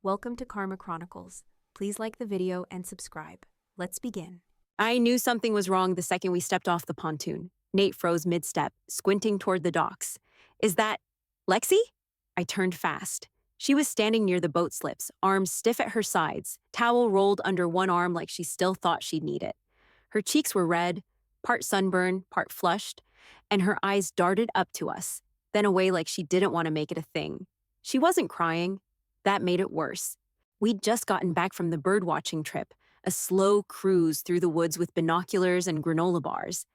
Welcome to Karma Chronicles. Please like the video and subscribe. Let's begin. I knew something was wrong the second we stepped off the pontoon. Nate froze mid-step, squinting toward the docks. Is that Lexi? I turned fast. She was standing near the boat slips, arms stiff at her sides, towel rolled under one arm like she still thought she'd need it. Her cheeks were red, part sunburned, part flushed, and her eyes darted up to us, then away like she didn't want to make it a thing. She wasn't crying. That made it worse. We'd just gotten back from the bird-watching trip, a slow cruise through the woods with binoculars and granola bars.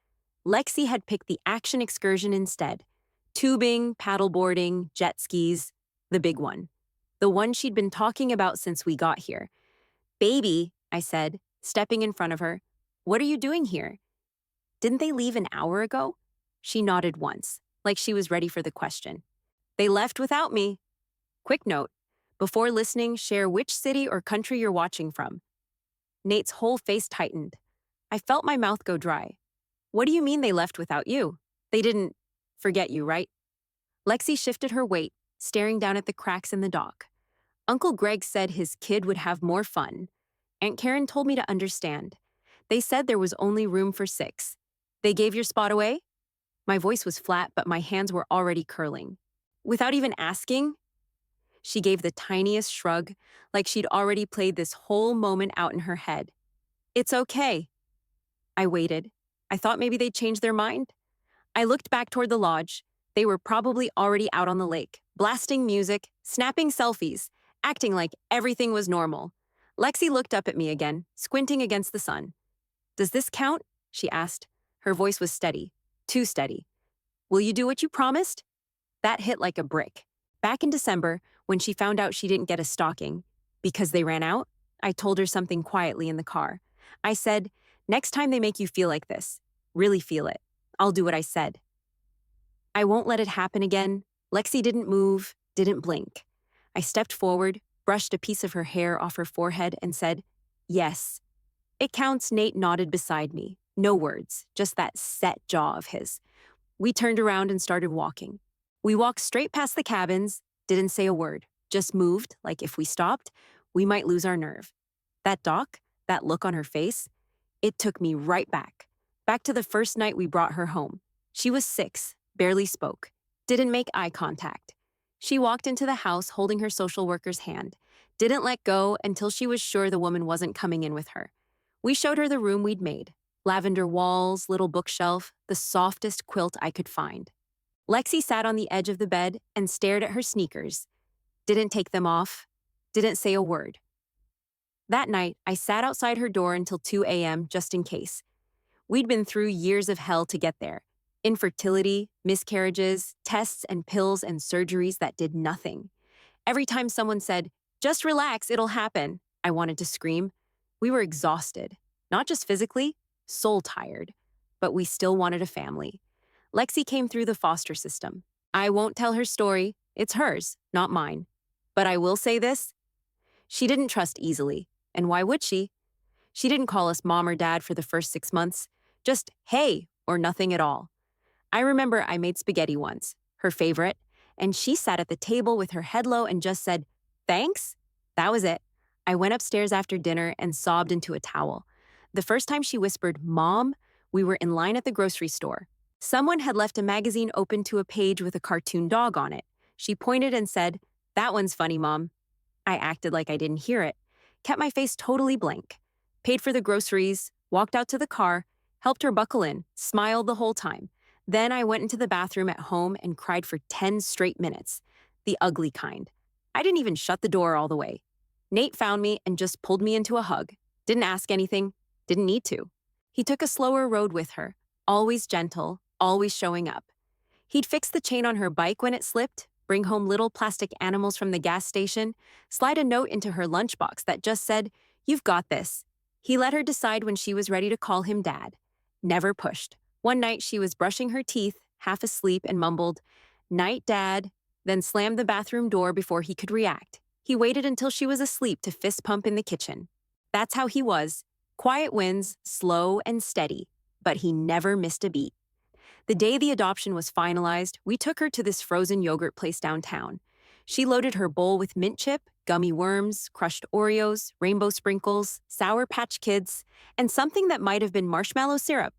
Lexi had picked the action excursion instead. Tubing, paddleboarding, jet skis, the big one. The one she'd been talking about since we got here. "Baby," I said, stepping in front of her, "what are you doing here? Didn't they leave an hour ago?" She nodded once, like she was ready for the question. "They left without me." Quick note, before listening, share which city or country you're watching from. Nate's whole face tightened. I felt my mouth go dry. "What do you mean they left without you? They didn't forget you, right?" Lexi shifted her weight, staring down at the cracks in the dock. "Uncle Greg said his kid would have more fun. Aunt Karen told me to understand. They said there was only room for 6. They gave your spot away?" My voice was flat, but my hands were already curling. "Without even asking?" She gave the tiniest shrug, like she'd already played this whole moment out in her head. "It's okay." I waited. I thought maybe they'd change their mind. I looked back toward the lodge. They were probably already out on the lake, blasting music, snapping selfies, acting like everything was normal. Lexi looked up at me again, squinting against the sun. "Does this count?" she asked. Her voice was steady, too steady. "Will you do what you promised?" That hit like a brick. Back in December, when she found out she didn't get a stocking, because they ran out, I told her something quietly in the car. I said, "Next time they make you feel like this, really feel it, I'll do what I said." I won't let it happen again. Lexi didn't move, didn't blink. I stepped forward, brushed a piece of her hair off her forehead, and said, "Yes." "It counts." Nate nodded beside me. No words, just that set jaw of his. We turned around and started walking. We walked straight past the cabins, didn't say a word, just moved, like if we stopped, we might lose our nerve. That dock, that look on her face, it took me right back to the first night we brought her home. She was 6, barely spoke, didn't make eye contact. She walked into the house holding her social worker's hand, didn't let go until she was sure the woman wasn't coming in with her. We showed her the room we'd made. Lavender walls, little bookshelf, the softest quilt I could find. Lexi sat on the edge of the bed and stared at her sneakers. Didn't take them off. Didn't say a word. That night, I sat outside her door until 2 a.m. just in case. We'd been through years of hell to get there. Infertility, miscarriages, tests and pills and surgeries that did nothing. Every time someone said, "Just relax, it'll happen," I wanted to scream. We were exhausted, not just physically, soul tired, but we still wanted a family. Lexi came through the foster system. I won't tell her story. It's hers, not mine. But I will say this. She didn't trust easily. And why would she? She didn't call us mom or dad for the first 6 months. Just, "Hey," or nothing at all. I remember I made spaghetti once, her favorite, and she sat at the table with her head low and just said, "Thanks." That was it. I went upstairs after dinner and sobbed into a towel. The first time she whispered, "Mom," we were in line at the grocery store. Someone had left a magazine open to a page with a cartoon dog on it. She pointed and said, "That one's funny, Mom." I acted like I didn't hear it, kept my face totally blank, paid for the groceries, walked out to the car, helped her buckle in, smiled the whole time. Then I went into the bathroom at home and cried for 10 straight minutes, the ugly kind. I didn't even shut the door all the way. Nate found me and just pulled me into a hug. Didn't ask anything, didn't need to. He took a slower road with her, always gentle, always showing up. He'd fix the chain on her bike when it slipped, bring home little plastic animals from the gas station, slide a note into her lunchbox that just said, "You've got this." He let her decide when she was ready to call him dad. Never pushed. One night she was brushing her teeth, half asleep, and mumbled, "Night, Dad," then slammed the bathroom door before he could react. He waited until she was asleep to fist pump in the kitchen. That's how he was. Quiet wins, slow and steady, but he never missed a beat. The day the adoption was finalized, we took her to this frozen yogurt place downtown. She loaded her bowl with mint chip, gummy worms, crushed Oreos, rainbow sprinkles, Sour Patch Kids, and something that might have been marshmallow syrup.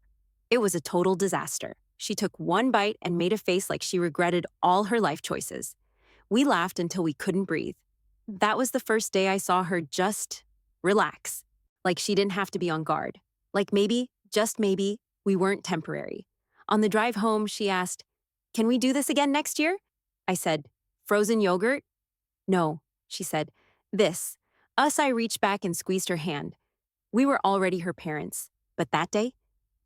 It was a total disaster. She took one bite and made a face like she regretted all her life choices. We laughed until we couldn't breathe. That was the first day I saw her just relax, like she didn't have to be on guard. Like maybe, just maybe, we weren't temporary. On the drive home, she asked, "Can we do this again next year?" I said, "Frozen yogurt?" "No," she said. "This." I reached back and squeezed her hand. We were already her parents, but that day,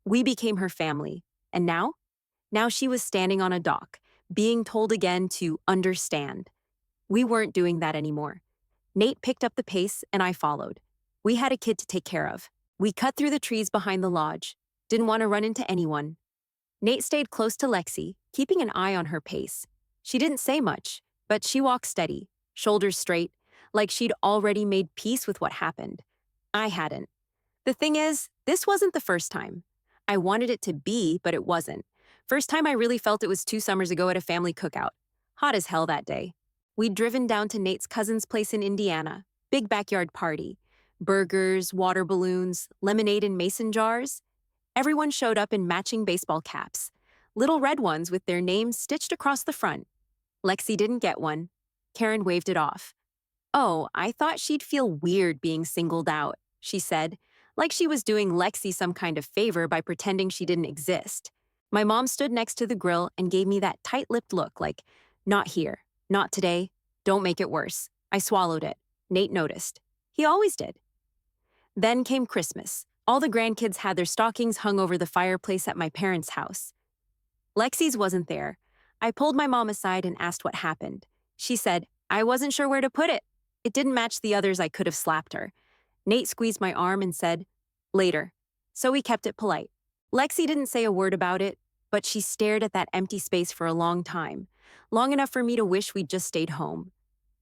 we became her family. And now? Now she was standing on a dock, being told again to understand. We weren't doing that anymore. Nate picked up the pace and I followed. We had a kid to take care of. We cut through the trees behind the lodge. Didn't want to run into anyone. Nate stayed close to Lexi, keeping an eye on her pace. She didn't say much, but she walked steady, shoulders straight, like she'd already made peace with what happened. I hadn't. The thing is, this wasn't the first time. I wanted it to be, but it wasn't. First time I really felt it was 2 summers ago at a family cookout. Hot as hell that day. We'd driven down to Nate's cousin's place in Indiana. Big backyard party. Burgers, water balloons, lemonade in mason jars. Everyone showed up in matching baseball caps. Little red ones with their names stitched across the front. Lexi didn't get one. Karen waved it off. "Oh, I thought she'd feel weird being singled out," she said, like she was doing Lexi some kind of favor by pretending she didn't exist. My mom stood next to the grill and gave me that tight-lipped look like, "Not here. Not today. Don't make it worse." I swallowed it. Nate noticed. He always did. Then came Christmas. All the grandkids had their stockings hung over the fireplace at my parents' house. Lexi's wasn't there. I pulled my mom aside and asked what happened. She said, "I wasn't sure where to put it. It didn't match the others. I could have slapped her." Nate squeezed my arm and said, "Later." So we kept it polite. Lexi didn't say a word about it, but she stared at that empty space for a long time, long enough for me to wish we'd just stayed home.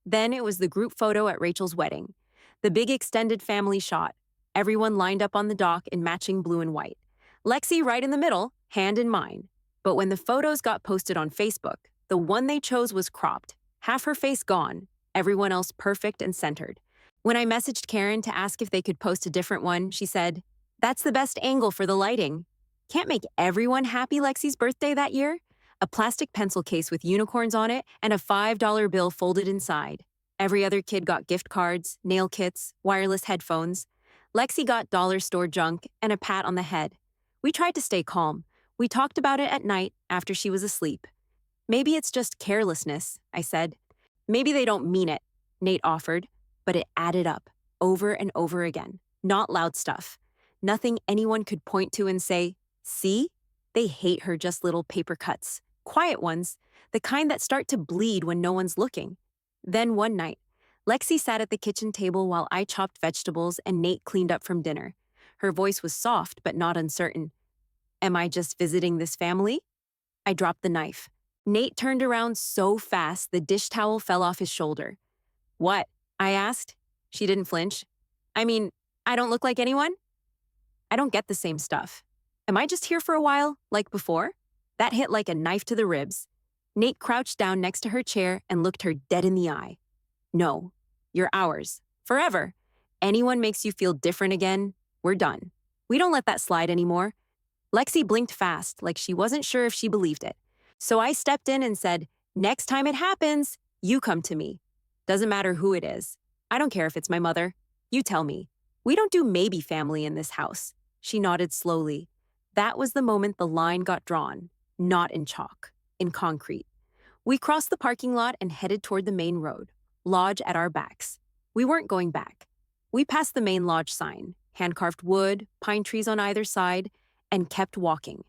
Then it was the group photo at Rachel's wedding, the big extended family shot, everyone lined up on the dock in matching blue and white. Lexi right in the middle, hand in mine. But when the photos got posted on Facebook, the one they chose was cropped, half her face gone, everyone else perfect and centered. When I messaged Karen to ask if they could post a different one, she said, "That's the best angle for the lighting." Can't make everyone happy Lexi's birthday that year? A plastic pencil case with unicorns on it and a $5 bill folded inside. Every other kid got gift cards, nail kits, wireless headphones. Lexi got dollar store junk and a pat on the head. We tried to stay calm. We talked about it at night after she was asleep. "Maybe it's just carelessness," I said. "Maybe they don't mean it," Nate offered, but it added up, over and over again. Not loud stuff. Nothing anyone could point to and say, "See? They hate her," just little paper cuts. Quiet ones, the kind that start to bleed when no one's looking. Then one night, Lexi sat at the kitchen table while I chopped vegetables and Nate cleaned up from dinner. Her voice was soft but not uncertain. "Am I just visiting this family?" I dropped the knife. Nate turned around so fast the dish towel fell off his shoulder. "What?" I asked. She didn't flinch. "I mean, I don't look like anyone?" "I don't get the same stuff. Am I just here for a while, like before?" That hit like a knife to the ribs. Nate crouched down next to her chair and looked her dead in the eye. "No, you're ours. Forever. Anyone makes you feel different again, we're done. We don't let that slide anymore." Lexi blinked fast, like she wasn't sure if she believed it. So I stepped in and said, "Next time it happens, you come to me. Doesn't matter who it is. I don't care if it's my mother. You tell me. We don't do maybe family in this house." She nodded slowly. That was the moment the line got drawn. Not in chalk, in concrete. We crossed the parking lot and headed toward the main road, lodge at our backs. We weren't going back. We passed the main lodge sign, hand-carved wood, pine trees on either side, and kept walking.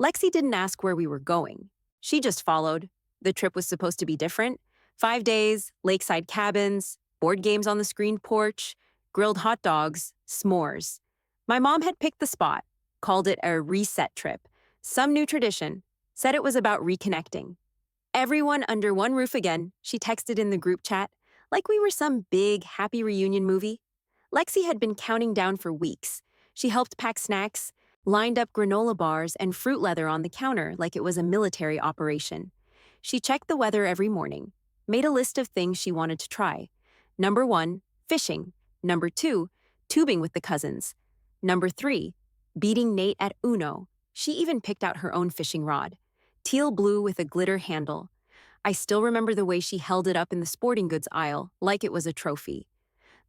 Lexi didn't ask where we were going. She just followed. The trip was supposed to be different. 5 days, lakeside cabins, board games on the screened porch, grilled hot dogs, s'mores. My mom had picked the spot, called it a reset trip, some new tradition, said it was about reconnecting. "Everyone under one roof again," she texted in the group chat, like we were some big, happy reunion movie. Lexi had been counting down for weeks. She helped pack snacks, lined up granola bars and fruit leather on the counter like it was a military operation. She checked the weather every morning, made a list of things she wanted to try. Number 1, fishing. Number 2, tubing with the cousins. Number 3, beating Nate at Uno. She even picked out her own fishing rod. Teal blue with a glitter handle. I still remember the way she held it up in the sporting goods aisle, like it was a trophy.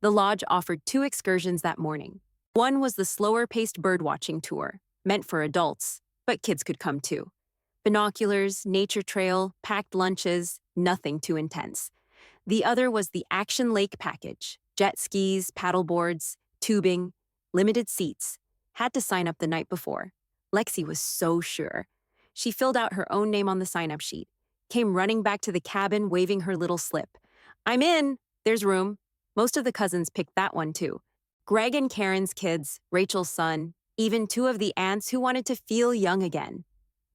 The lodge offered 2 excursions that morning. One was the slower-paced birdwatching tour, meant for adults, but kids could come too. Binoculars, nature trail, packed lunches, nothing too intense. The other was the Action Lake package, jet skis, paddleboards, tubing, limited seats. Had to sign up the night before. Lexi was so sure. She filled out her own name on the sign-up sheet, came running back to the cabin waving her little slip. "I'm in! There's room." Most of the cousins picked that one too. Greg and Karen's kids, Rachel's son, even 2 of the aunts who wanted to feel young again.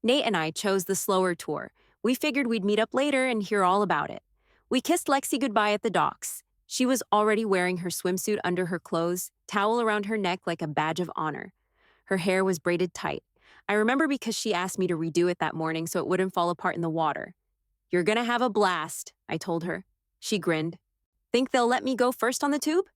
Nate and I chose the slower tour. We figured we'd meet up later and hear all about it. We kissed Lexi goodbye at the docks. She was already wearing her swimsuit under her clothes, towel around her neck like a badge of honor. Her hair was braided tight. I remember because she asked me to redo it that morning so it wouldn't fall apart in the water. "You're gonna have a blast," I told her. She grinned. "Think they'll let me go first on the tube?"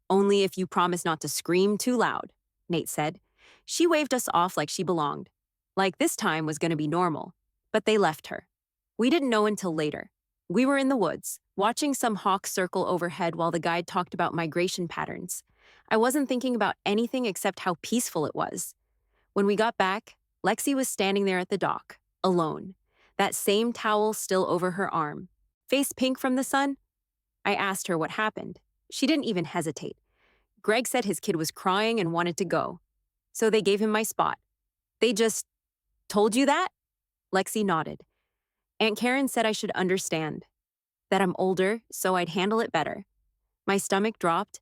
"Only if you promise not to scream too loud," Nate said. She waved us off like she belonged. Like this time was going to be normal. But they left her. We didn't know until later. We were in the woods, watching some hawks circle overhead while the guide talked about migration patterns. I wasn't thinking about anything except how peaceful it was. When we got back, Lexi was standing there at the dock, alone. That same towel still over her arm. Face pink from the sun? I asked her what happened. She didn't even hesitate. Greg said his kid was crying and wanted to go. So they gave him my spot. "They just told you that?" Lexi nodded. "Aunt Karen said I should understand. That I'm older, so I'd handle it better." My stomach dropped.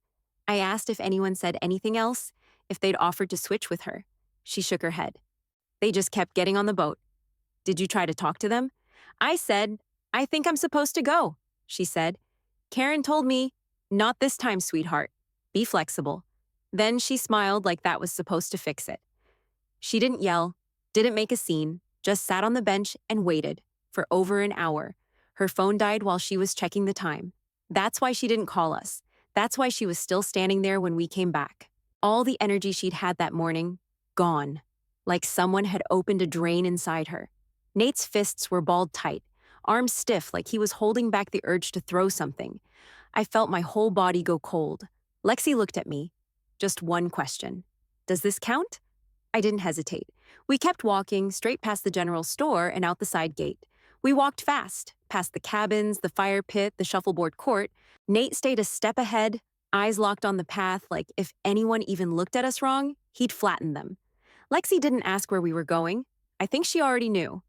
I asked if anyone said anything else, if they'd offered to switch with her. She shook her head. "They just kept getting on the boat." "Did you try to talk to them?" I said, "I think I'm supposed to go," she said. "Karen told me, 'Not this time, sweetheart. Be flexible.'" Then she smiled like that was supposed to fix it. She didn't yell, didn't make a scene, just sat on the bench and waited for over an hour. Her phone died while she was checking the time. That's why she didn't call us. That's why she was still standing there when we came back. All the energy she'd had that morning, gone. Like someone had opened a drain inside her. Nate's fists were balled tight, arms stiff like he was holding back the urge to throw something. I felt my whole body go cold. Lexi looked at me. Just one question. "Does this count?" I didn't hesitate. We kept walking straight past the general store and out the side gate. We walked fast, past the cabins, the fire pit, the shuffleboard court. Nate stayed a step ahead, eyes locked on the path like if anyone even looked at us wrong, he'd flatten them. Lexi didn't ask where we were going. I think she already knew.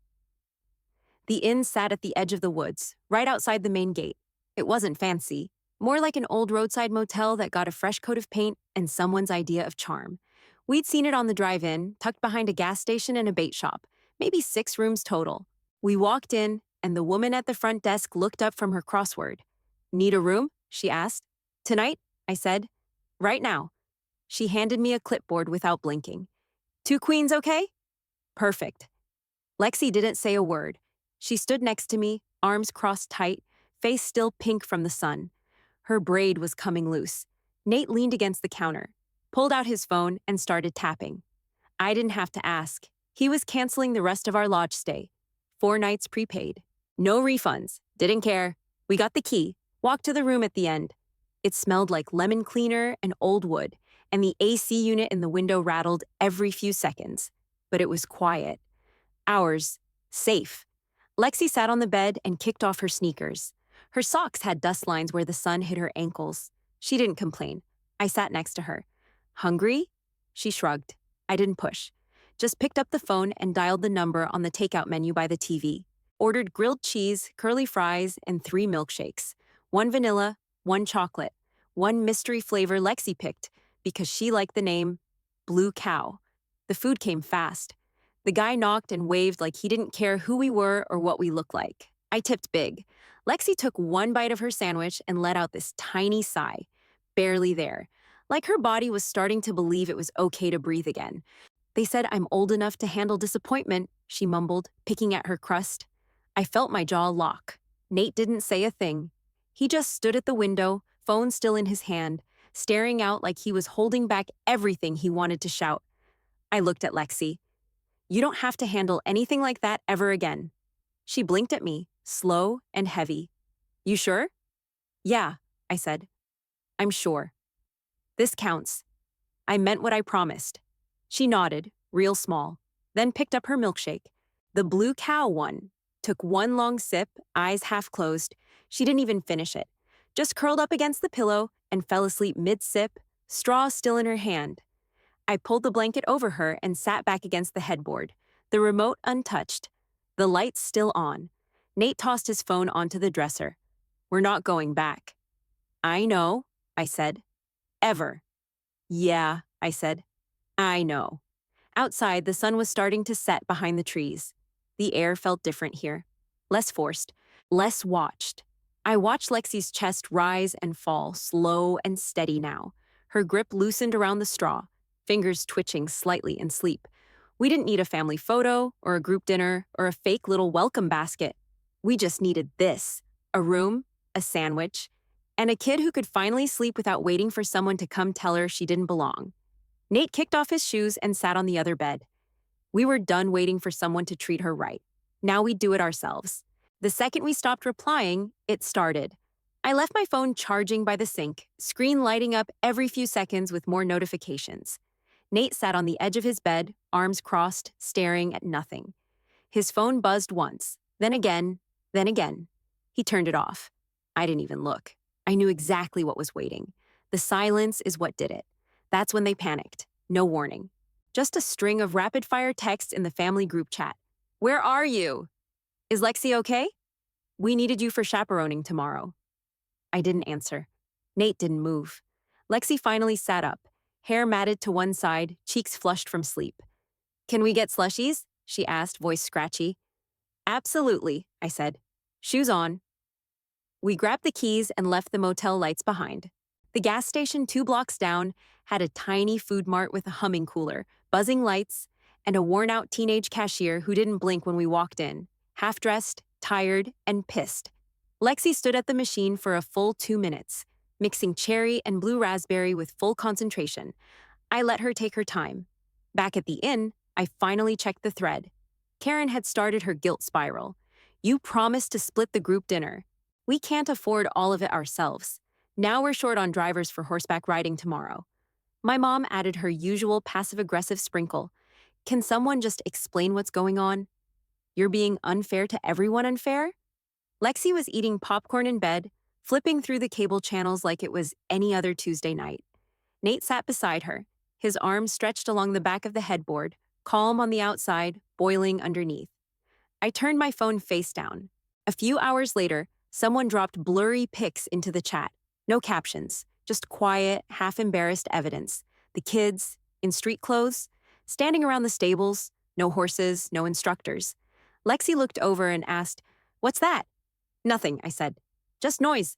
The inn sat at the edge of the woods, right outside the main gate. It wasn't fancy, more like an old roadside motel that got a fresh coat of paint and someone's idea of charm. We'd seen it on the drive-in, tucked behind a gas station and a bait shop, maybe 6 rooms total. We walked in, and the woman at the front desk looked up from her crossword. "Need a room?" she asked. "Tonight?" I said. "Right now." She handed me a clipboard without blinking. "2 queens, okay?" "Perfect." Lexi didn't say a word. She stood next to me, arms crossed tight, face still pink from the sun. Her braid was coming loose. Nate leaned against the counter, pulled out his phone, and started tapping. I didn't have to ask. He was canceling the rest of our lodge stay. 4 nights prepaid. No refunds. Didn't care. We got the key, walked to the room at the end. It smelled like lemon cleaner and old wood, and the AC unit in the window rattled every few seconds. But it was quiet. Ours. Safe. Lexi sat on the bed and kicked off her sneakers. Her socks had dust lines where the sun hit her ankles. She didn't complain. I sat next to her. "Hungry?" She shrugged. I didn't push. Just picked up the phone and dialed the number on the takeout menu by the TV. Ordered grilled cheese, curly fries, and 3 milkshakes. 1 vanilla, 1 chocolate, 1 mystery flavor Lexi picked because she liked the name Blue Cow. The food came fast. The guy knocked and waved like he didn't care who we were or what we looked like. I tipped big. Lexi took 1 bite of her sandwich and let out this tiny sigh. Barely there. Like her body was starting to believe it was okay to breathe again. "They said I'm old enough to handle disappointment," she mumbled, picking at her crust. I felt my jaw lock. Nate didn't say a thing. He just stood at the window, phone still in his hand, staring out like he was holding back everything he wanted to shout. I looked at Lexi. You don't have to handle anything like that ever again. She blinked at me, slow and heavy. You sure? Yeah, I said. I'm sure. This counts. I meant what I promised. She nodded, real small, then picked up her milkshake. The blue cow one. Took one long sip, eyes half closed. She didn't even finish it. Just curled up against the pillow and fell asleep mid-sip, straw still in her hand. I pulled the blanket over her and sat back against the headboard, the remote untouched, the lights still on. Nate tossed his phone onto the dresser. We're not going back. I know, I said. Ever. Yeah, I said. I know. Outside, the sun was starting to set behind the trees. The air felt different here. Less forced, less watched. I watched Lexi's chest rise and fall, slow and steady now. Her grip loosened around the straw, fingers twitching slightly in sleep. We didn't need a family photo or a group dinner or a fake little welcome basket. We just needed this: a room, a sandwich, and a kid who could finally sleep without waiting for someone to come tell her she didn't belong. Nate kicked off his shoes and sat on the other bed. We were done waiting for someone to treat her right. Now we'd do it ourselves. The second we stopped replying, it started. I left my phone charging by the sink, screen lighting up every few seconds with more notifications. Nate sat on the edge of his bed, arms crossed, staring at nothing. His phone buzzed once, then again, then again. He turned it off. I didn't even look. I knew exactly what was waiting. The silence is what did it. That's when they panicked. No warning. Just a string of rapid-fire texts in the family group chat. Where are you? Is Lexi okay? We needed you for chaperoning tomorrow. I didn't answer. Nate didn't move. Lexi finally sat up, hair matted to one side, cheeks flushed from sleep. Can we get slushies? She asked, voice scratchy. Absolutely, I said. Shoes on. We grabbed the keys and left the motel lights behind. The gas station 2 blocks down had a tiny food mart with a humming cooler, buzzing lights, and a worn-out teenage cashier who didn't blink when we walked in, half-dressed, tired, and pissed. Lexi stood at the machine for a full 2 minutes, mixing cherry and blue raspberry with full concentration. I let her take her time. Back at the inn, I finally checked the thread. Karen had started her guilt spiral. You promised to split the group dinner. We can't afford all of it ourselves. Now we're short on drivers for horseback riding tomorrow. My mom added her usual passive-aggressive sprinkle. Can someone just explain what's going on? You're being unfair to everyone unfair? Lexi was eating popcorn in bed, flipping through the cable channels like it was any other Tuesday night. Nate sat beside her, his arms stretched along the back of the headboard, calm on the outside, boiling underneath. I turned my phone face down. A few hours later, someone dropped blurry pics into the chat. No captions, just quiet, half-embarrassed evidence. The kids, in street clothes, standing around the stables, no horses, no instructors. Lexi looked over and asked, "What's that?" "Nothing," I said. "Just noise."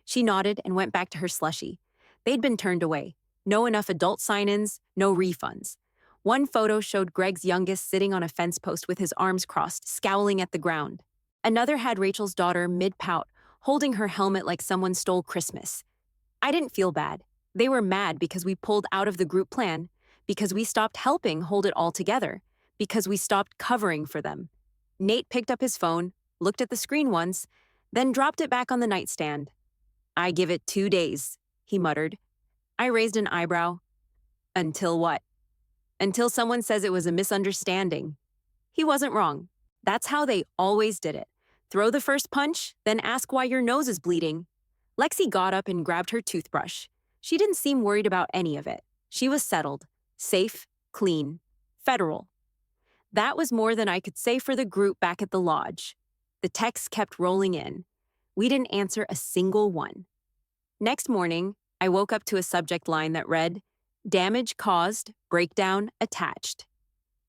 She nodded and went back to her slushie. They'd been turned away. No enough adult sign-ins, no refunds. One photo showed Greg's youngest sitting on a fence post with his arms crossed, scowling at the ground. Another had Rachel's daughter mid-pout, holding her helmet like someone stole Christmas. I didn't feel bad. They were mad because we pulled out of the group plan, because we stopped helping hold it all together, because we stopped covering for them. Nate picked up his phone, looked at the screen once, then dropped it back on the nightstand. "I give it 2 days," he muttered. I raised an eyebrow. "Until what?" "Until someone says it was a misunderstanding." He wasn't wrong. That's how they always did it. Throw the first punch, then ask why your nose is bleeding. Lexi got up and grabbed her toothbrush. She didn't seem worried about any of it. She was settled, safe, clean, federal. That was more than I could say for the group back at the lodge. The texts kept rolling in. We didn't answer a single one. Next morning, I woke up to a subject line that read, "Damage caused, breakdown attached."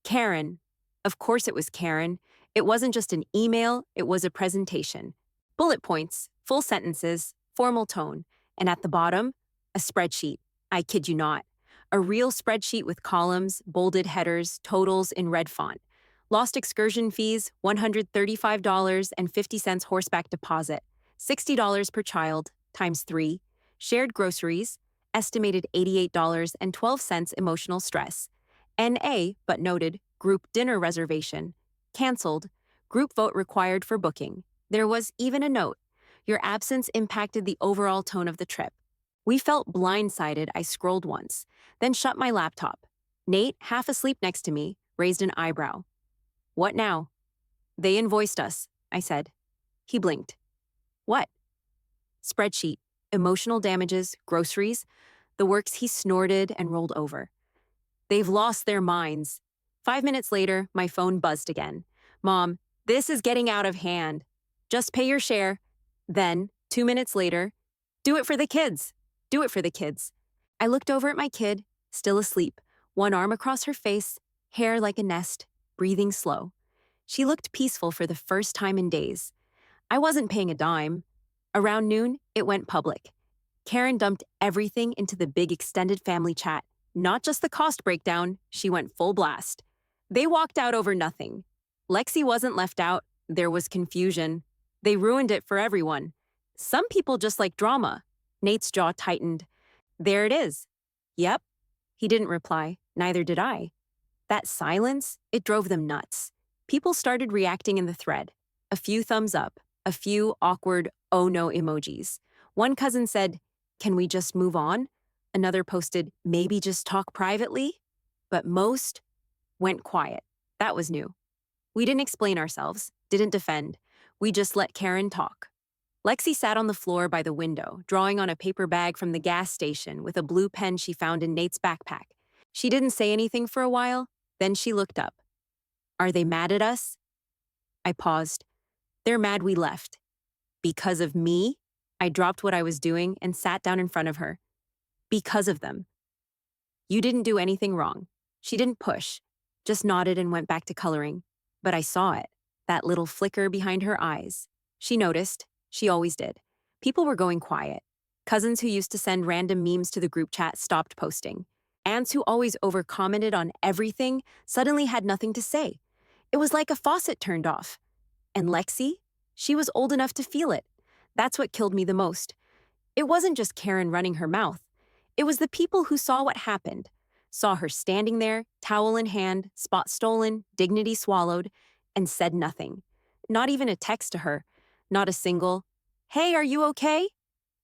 Karen. Of course it was Karen. It wasn't just an email, it was a presentation. Bullet points, full sentences, formal tone, and at the bottom, a spreadsheet. I kid you not. A real spreadsheet with columns, bolded headers, totals in red font. Lost excursion fees, $135.50 horseback deposit, $60 per child, times 3. Shared groceries, estimated $88.12 emotional stress. NA, but noted, group dinner reservation. Canceled. Group vote required for booking. There was even a note. Your absence impacted the overall tone of the trip. We felt blindsided. I scrolled once, then shut my laptop. Nate, half asleep next to me, raised an eyebrow. What now? They invoiced us, I said. He blinked. What? Spreadsheet, emotional damages, groceries, the works. He snorted and rolled over. They've lost their minds. 5 minutes later, my phone buzzed again. Mom, this is getting out of hand. Just pay your share. Then, 2 minutes later, do it for the kids. Do it for the kids. I looked over at my kid, still asleep, one arm across her face, hair like a nest, breathing slow. She looked peaceful for the first time in days. I wasn't paying a dime. Around noon, it went public. Karen dumped everything into the big extended family chat. Not just the cost breakdown, she went full blast. They walked out over nothing. Lexi wasn't left out. There was confusion. They ruined it for everyone. Some people just like drama. Nate's jaw tightened. There it is. Yep. He didn't reply. Neither did I. That silence, it drove them nuts. People started reacting in the thread. A few thumbs up, a few awkward oh no emojis. One cousin said, "Can we just move on?" Another posted, "Maybe just talk privately?" But most went quiet. That was new. We didn't explain ourselves, didn't defend. We just let Karen talk. Lexi sat on the floor by the window, drawing on a paper bag from the gas station with a blue pen she found in Nate's backpack. She didn't say anything for a while, then she looked up. Are they mad at us? I paused. They're mad we left. Because of me? I dropped what I was doing and sat down in front of her. Because of them. You didn't do anything wrong. She didn't push, just nodded and went back to coloring. But I saw it, that little flicker behind her eyes. She noticed. She always did. People were going quiet. Cousins who used to send random memes to the group chat stopped posting. Aunts who always over-commented on everything suddenly had nothing to say. It was like a faucet turned off. And Lexi? She was old enough to feel it. That's what killed me the most. It wasn't just Karen running her mouth. It was the people who saw what happened. Saw her standing there, towel in hand, spot stolen, dignity swallowed, and said nothing. Not even a text to her. Not a single, "Hey, are you okay?"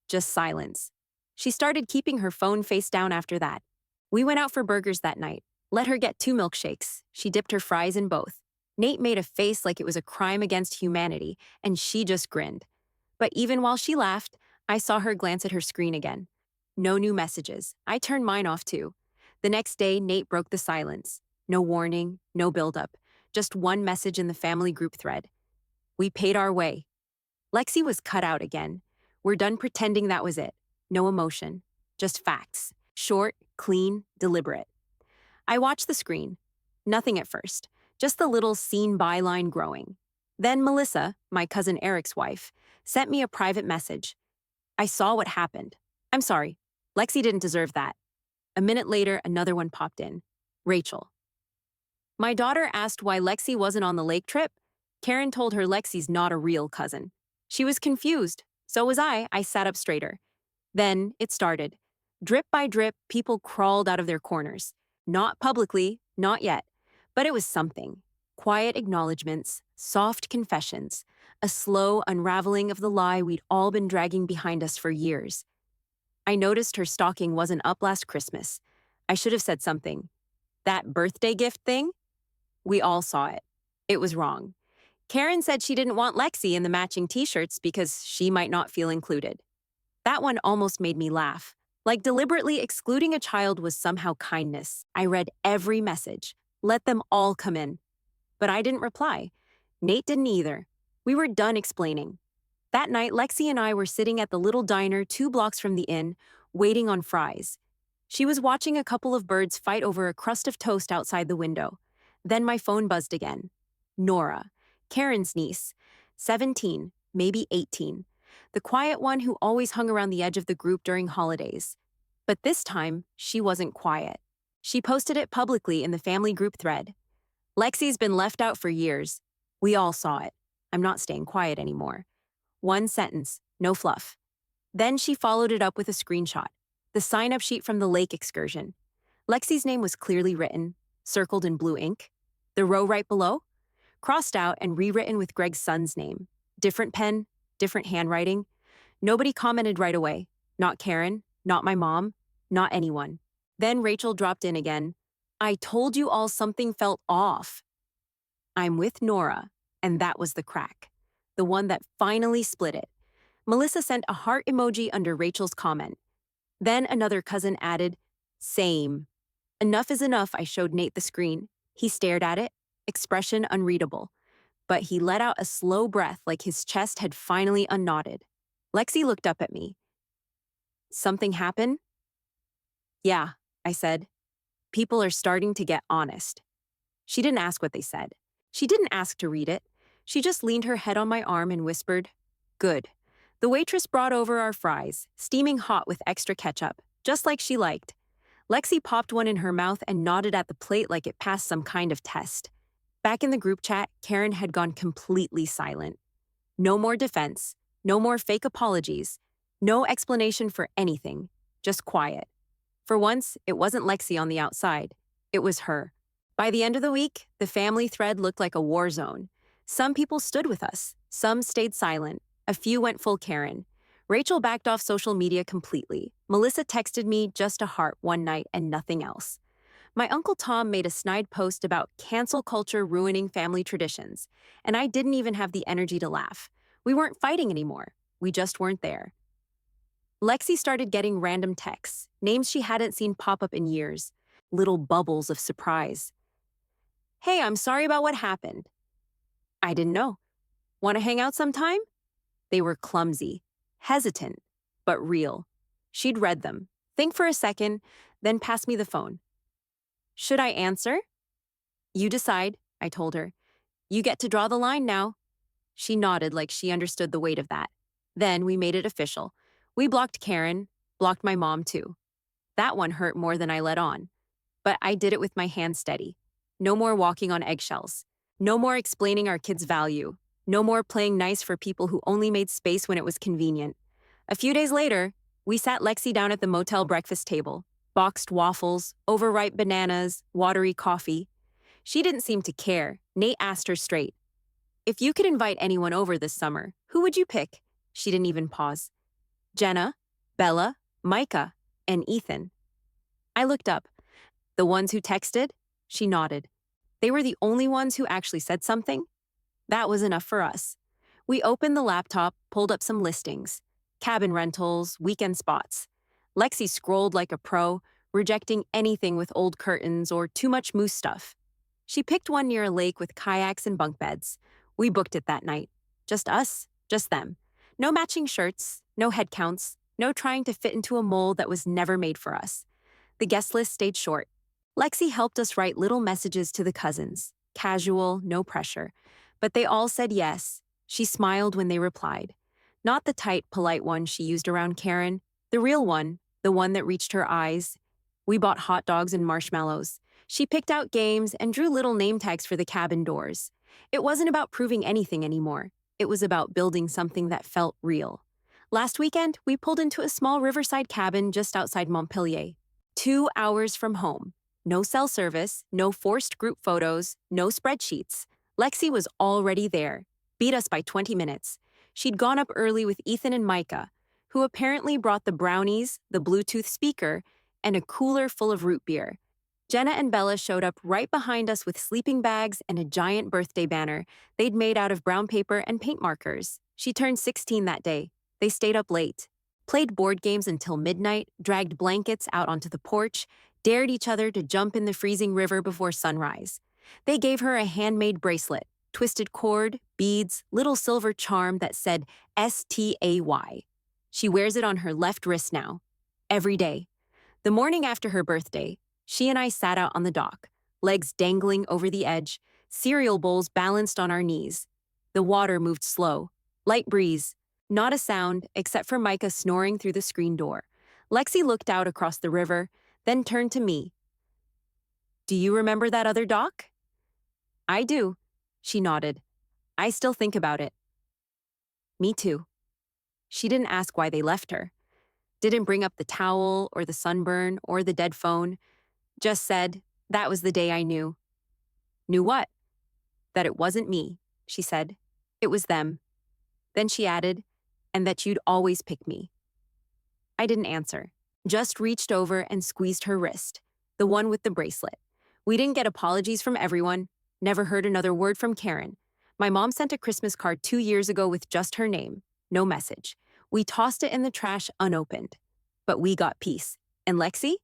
Just silence. She started keeping her phone face down after that. We went out for burgers that night. Let her get 2 milkshakes. She dipped her fries in both. Nate made a face like it was a crime against humanity, and she just grinned. But even while she laughed, I saw her glance at her screen again. No new messages. I turned mine off too. The next day, Nate broke the silence. No warning, no buildup. Just one message in the family group thread. We paid our way. Lexi was cut out again. We're done pretending that was it. No emotion. Just facts. Short, clean, deliberate. I watched the screen. Nothing at first. Just the little seen byline growing. Then Melissa, my cousin Eric's wife, sent me a private message. I saw what happened. I'm sorry. Lexi didn't deserve that. A minute later, another one popped in. Rachel. My daughter asked why Lexi wasn't on the lake trip. Karen told her Lexi's not a real cousin. She was confused. So was I. I sat up straighter. Then it started. Drip by drip, people crawled out of their corners. Not publicly, not yet. But it was something. Quiet acknowledgments, soft confessions, a slow unraveling of the lie we'd all been dragging behind us for years. I noticed her stocking wasn't up last Christmas. I should have said something. That birthday gift thing? We all saw it. It was wrong. Karen said she didn't want Lexi in the matching t-shirts because she might not feel included. That one almost made me laugh. Like deliberately excluding a child was somehow kindness. I read every message. Let them all come in. But I didn't reply. Nate didn't either. We were done explaining. That night, Lexi and I were sitting at the little diner 2 blocks from the inn, waiting on fries. She was watching a couple of birds fight over a crust of toast outside the window. Then my phone buzzed again. Nora, Karen's niece, 17, maybe 18. The quiet one who always hung around the edge of the group during holidays. But this time, she wasn't quiet. She posted it publicly in the family group thread. Lexi's been left out for years. We all saw it. I'm not staying quiet anymore. One sentence, no fluff. Then she followed it up with a screenshot, the sign-up sheet from the lake excursion. Lexi's name was clearly written, circled in blue ink. The row right below, crossed out and rewritten with Greg's son's name. Different pen, different handwriting. Nobody commented right away. Not Karen, not my mom, not anyone. Then Rachel dropped in again. I told you all something felt off. I'm with Nora, and that was the crack. The one that finally split it. Melissa sent a heart emoji under Rachel's comment. Then another cousin added, same. Enough is enough, I showed Nate the screen. He stared at it, expression unreadable. But he let out a slow breath like his chest had finally unknotted. Lexi looked up at me. Something happened? Yeah, I said. People are starting to get honest. She didn't ask what they said. She didn't ask to read it. She just leaned her head on my arm and whispered, good. The waitress brought over our fries, steaming hot with extra ketchup, just like she liked. Lexi popped one in her mouth and nodded at the plate like it passed some kind of test. Back in the group chat, Karen had gone completely silent. No more defense, no more fake apologies, no explanation for anything, just quiet. For once, it wasn't Lexi on the outside. It was her. By the end of the week, the family thread looked like a war zone. Some people stood with us. Some stayed silent. A few went full Karen. Rachel backed off social media completely. Melissa texted me just a heart one night and nothing else. My Uncle Tom made a snide post about cancel culture ruining family traditions, and I didn't even have the energy to laugh. We weren't fighting anymore. We just weren't there. Lexi started getting random texts, names she hadn't seen pop up in years, little bubbles of surprise. Hey, I'm sorry about what happened. I didn't know. Want to hang out sometime? They were clumsy, hesitant, but real. She'd read them, think for a second, then pass me the phone. Should I answer? You decide, I told her. You get to draw the line now. She nodded like she understood the weight of that. Then we made it official. We blocked Karen, blocked my mom too. That one hurt more than I let on. But I did it with my hands steady. No more walking on eggshells. No more explaining our kids' value. No more playing nice for people who only made space when it was convenient. A few days later, we sat Lexi down at the motel breakfast table. Boxed waffles, overripe bananas, watery coffee. She didn't seem to care. Nate asked her straight. If you could invite anyone over this summer, who would you pick? She didn't even pause. Jenna, Bella, Micah, and Ethan. I looked up. The ones who texted? She nodded. They were the only ones who actually said something? That was enough for us. We opened the laptop, pulled up some listings. Cabin rentals, weekend spots. Lexi scrolled like a pro, rejecting anything with old curtains or too much moose stuff. She picked one near a lake with kayaks and bunk beds. We booked it that night. Just us, just them. No matching shirts, no head counts, no trying to fit into a mold that was never made for us. The guest list stayed short. Lexi helped us write little messages to the cousins. Casual, no pressure. But they all said yes. She smiled when they replied. Not the tight, polite one she used around Karen. The real one, the one that reached her eyes. We bought hot dogs and marshmallows. She picked out games and drew little name tags for the cabin doors. It wasn't about proving anything anymore. It was about building something that felt real. Last weekend, we pulled into a small riverside cabin just outside Montpelier. 2 hours from home. No cell service, no forced group photos, no spreadsheets. Lexi was already there, beat us by 20 minutes. She'd gone up early with Ethan and Micah, who apparently brought the brownies, the Bluetooth speaker, and a cooler full of root beer. Jenna and Bella showed up right behind us with sleeping bags and a giant birthday banner they'd made out of brown paper and paint markers. She turned 16 that day. They stayed up late, played board games until midnight, dragged blankets out onto the porch, dared each other to jump in the freezing river before sunrise. They gave her a handmade bracelet, twisted cord, beads, little silver charm that said STAY. She wears it on her left wrist now, every day. The morning after her birthday, she and I sat out on the dock, legs dangling over the edge, cereal bowls balanced on our knees. The water moved slow, light breeze, not a sound except for Micah snoring through the screen door. Lexi looked out across the river, then turned to me. Do you remember that other dock? I do, she nodded. I still think about it. Me too. She didn't ask why they left her. Didn't bring up the towel or the sunburn or the dead phone. Just said, that was the day I knew. Knew what? That it wasn't me, she said. It was them. Then she added, and that you'd always pick me. I didn't answer, just reached over and squeezed her wrist, the one with the bracelet. We didn't get apologies from everyone, never heard another word from Karen. My mom sent a Christmas card 2 years ago with just her name, no message. We tossed it in the trash unopened. But we got peace. And Lexi?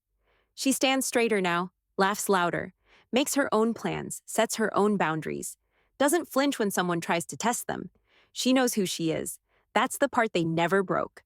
She stands straighter now, laughs louder, makes her own plans, sets her own boundaries. Doesn't flinch when someone tries to test them. She knows who she is. That's the part they never broke.